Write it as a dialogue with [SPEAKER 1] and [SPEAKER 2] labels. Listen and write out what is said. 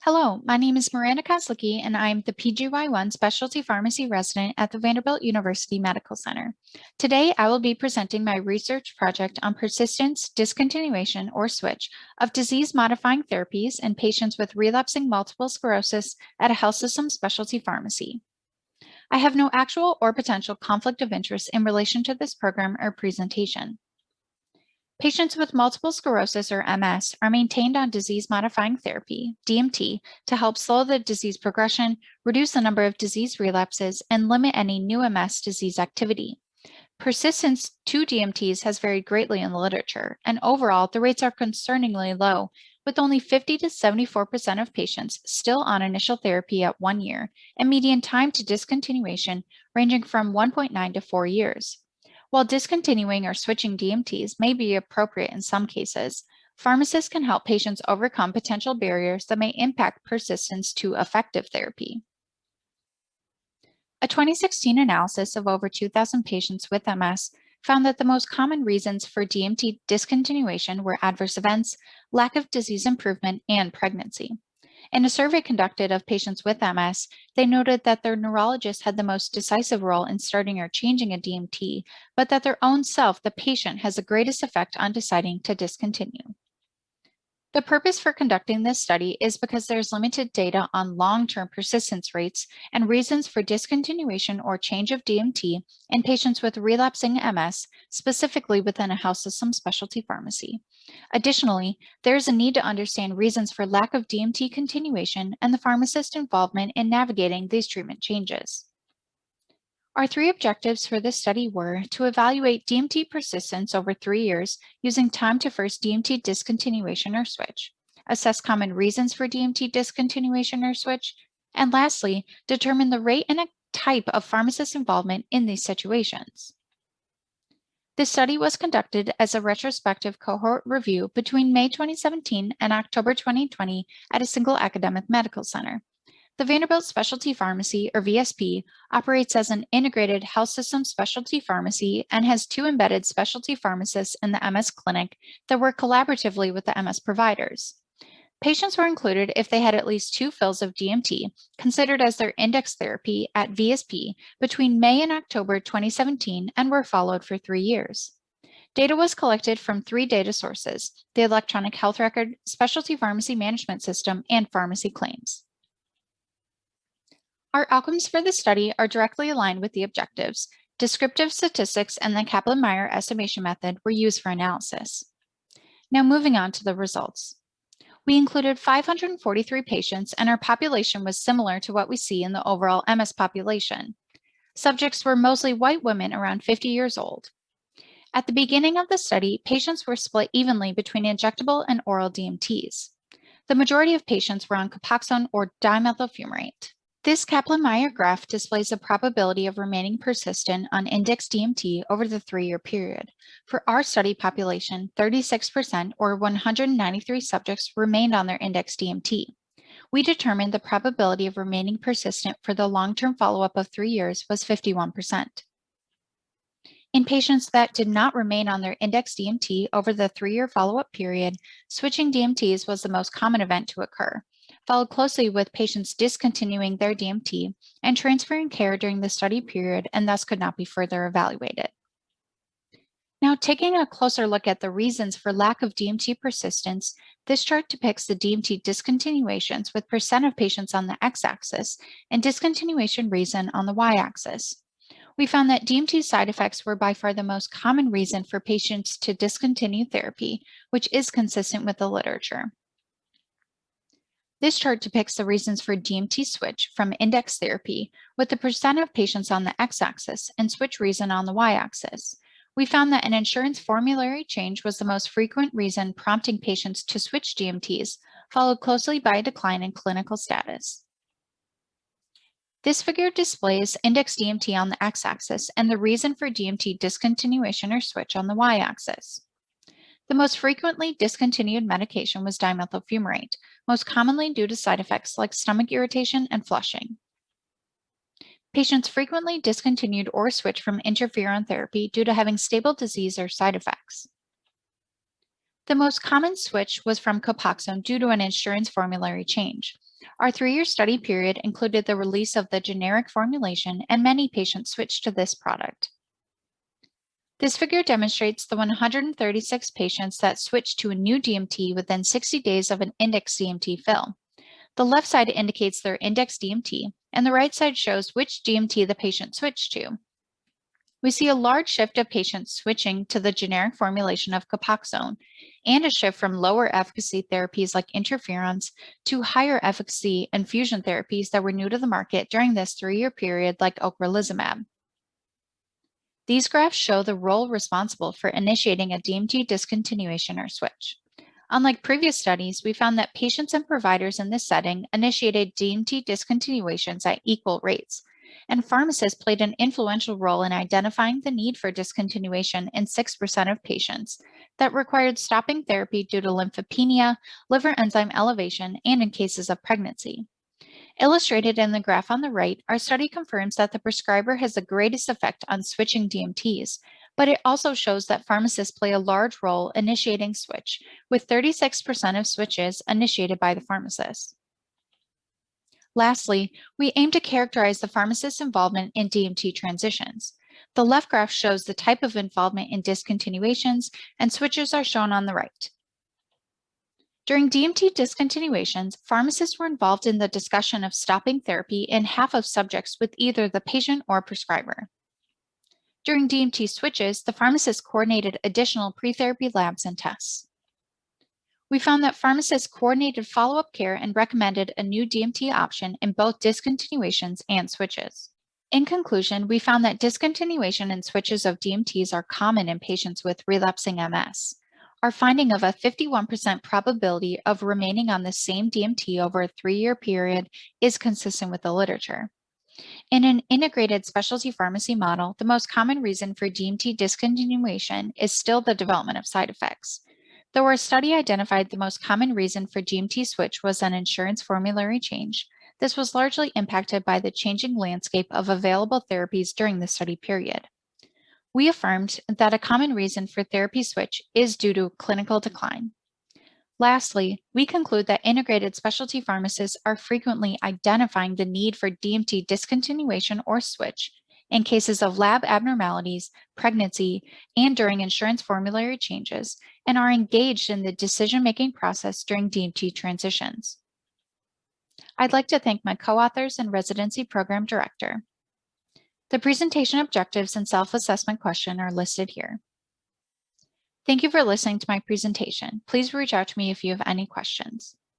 [SPEAKER 1] Hello, my name is Miranda Kozlicki, and I'm the PGY1 Specialty Pharmacy Resident at the Vanderbilt University Medical Center. Today, I will be presenting my research project on persistence, discontinuation, or switch of disease-modifying therapies in patients with relapsing multiple sclerosis at a health system specialty pharmacy. I have no actual or potential conflict of interest in relation to this program or presentation. Patients with multiple sclerosis or MS are maintained on disease-modifying therapy, DMT, to help slow the disease progression, reduce the number of disease relapses, and limit any new MS disease activity. Persistence to DMTs has varied greatly in the literature, and overall, the rates are concerningly low, with only 50 to 74% of patients still on initial therapy at 1 year, and median time to discontinuation ranging from 1.9 to 4 years. While discontinuing or switching DMTs may be appropriate in some cases, pharmacists can help patients overcome potential barriers that may impact persistence to effective therapy. A 2016 analysis of over 2,000 patients with MS found that the most common reasons for DMT discontinuation were adverse events, lack of disease improvement, and pregnancy. In a survey conducted of patients with MS, they noted that their neurologist had the most decisive role in starting or changing a DMT, but that their own self, the patient, has the greatest effect on deciding to discontinue. The purpose for conducting this study is because there's limited data on long-term persistence rates and reasons for discontinuation or change of DMT in patients with relapsing MS, specifically within a health system specialty pharmacy. Additionally, there is a need to understand reasons for lack of DMT continuation and the pharmacist involvement in navigating these treatment changes. Our three objectives for this study were to evaluate DMT persistence over 3 years using time to first DMT discontinuation or switch, assess common reasons for DMT discontinuation or switch, and lastly, determine the rate and type of pharmacist involvement in these situations. This study was conducted as a retrospective cohort review between May 2017 and October 2020 at a single academic medical center. The Vanderbilt Specialty Pharmacy, or VSP, operates as an integrated health system specialty pharmacy and has 2 embedded specialty pharmacists in the MS clinic that work collaboratively with the MS providers. Patients were included if they had at least 2 fills of DMT, considered as their index therapy at VSP between May and October 2017 and were followed for 3 years. Data was collected from 3 data sources: the electronic health record, specialty pharmacy management system, and pharmacy claims. Our outcomes for the study are directly aligned with the objectives. Descriptive statistics and the Kaplan-Meier estimation method were used for analysis. Now moving on to the results. We included 543 patients, and our population was similar to what we see in the overall MS population. Subjects were mostly white women around 50 years old. At the beginning of the study, patients were split evenly between injectable and oral DMTs. The majority of patients were on Copaxone or dimethyl fumarate. This Kaplan-Meier graph displays the probability of remaining persistent on index DMT over the 3-year period. For our study population, 36% or 193 subjects remained on their index DMT. We determined the probability of remaining persistent for the long-term follow-up of 3 years was 51%. In patients that did not remain on their index DMT over the 3-year follow-up period, switching DMTs was the most common event to occur, followed closely with patients discontinuing their DMT and transferring care during the study period and thus could not be further evaluated. Now, taking a closer look at the reasons for lack of DMT persistence, this chart depicts the DMT discontinuations with percent of patients on the x-axis and discontinuation reason on the y-axis. We found that DMT side effects were by far the most common reason for patients to discontinue therapy, which is consistent with the literature. This chart depicts the reasons for DMT switch from index therapy with the percent of patients on the x-axis and switch reason on the y-axis. We found that an insurance formulary change was the most frequent reason prompting patients to switch DMTs, followed closely by a decline in clinical status. This figure displays index DMT on the x-axis and the reason for DMT discontinuation or switch on the y-axis. The most frequently discontinued medication was dimethyl fumarate, most commonly due to side effects like stomach irritation and flushing. Patients frequently discontinued or switched from interferon therapy due to having stable disease or side effects. The most common switch was from Copaxone due to an insurance formulary change. Our 3-year study period included the release of the generic formulation, and many patients switched to this product. This figure demonstrates the 136 patients that switched to a new DMT within 60 days of an index DMT fill. The left side indicates their index DMT, and the right side shows which DMT the patient switched to. We see a large shift of patients switching to the generic formulation of Copaxone, and a shift from lower efficacy therapies like interferons to higher efficacy infusion therapies that were new to the market during this 3-year period, like ocrelizumab. These graphs show the role responsible for initiating a DMT discontinuation or switch. Unlike previous studies, we found that patients and providers in this setting initiated DMT discontinuations at equal rates, and pharmacists played an influential role in identifying the need for discontinuation in 6% of patients that required stopping therapy due to lymphopenia, liver enzyme elevation, and in cases of pregnancy. Illustrated in the graph on the right, our study confirms that the prescriber has the greatest effect on switching DMTs, but it also shows that pharmacists play a large role initiating switch, with 36% of switches initiated by the pharmacist. Lastly, we aim to characterize the pharmacist's involvement in DMT transitions. The left graph shows the type of involvement in discontinuations, and switches are shown on the right. During DMT discontinuations, pharmacists were involved in the discussion of stopping therapy in half of subjects with either the patient or prescriber. During DMT switches, the pharmacist coordinated additional pre-therapy labs and tests. We found that pharmacists coordinated follow-up care and recommended a new DMT option in both discontinuations and switches. In conclusion, we found that discontinuation and switches of DMTs are common in patients with relapsing MS. Our finding of a 51% probability of remaining on the same DMT over a 3-year period is consistent with the literature. In an integrated specialty pharmacy model, the most common reason for DMT discontinuation is still the development of side effects. Though our study identified the most common reason for DMT switch was an insurance formulary change, this was largely impacted by the changing landscape of available therapies during the study period. We affirmed that a common reason for therapy switch is due to clinical decline. Lastly, we conclude that integrated specialty pharmacists are frequently identifying the need for DMT discontinuation or switch in cases of lab abnormalities, pregnancy, and during insurance formulary changes, and are engaged in the decision-making process during DMT transitions. I'd like to thank my co-authors and residency program director. The presentation objectives and self-assessment question are listed here. Thank you for listening to my presentation. Please reach out to me if you have any questions.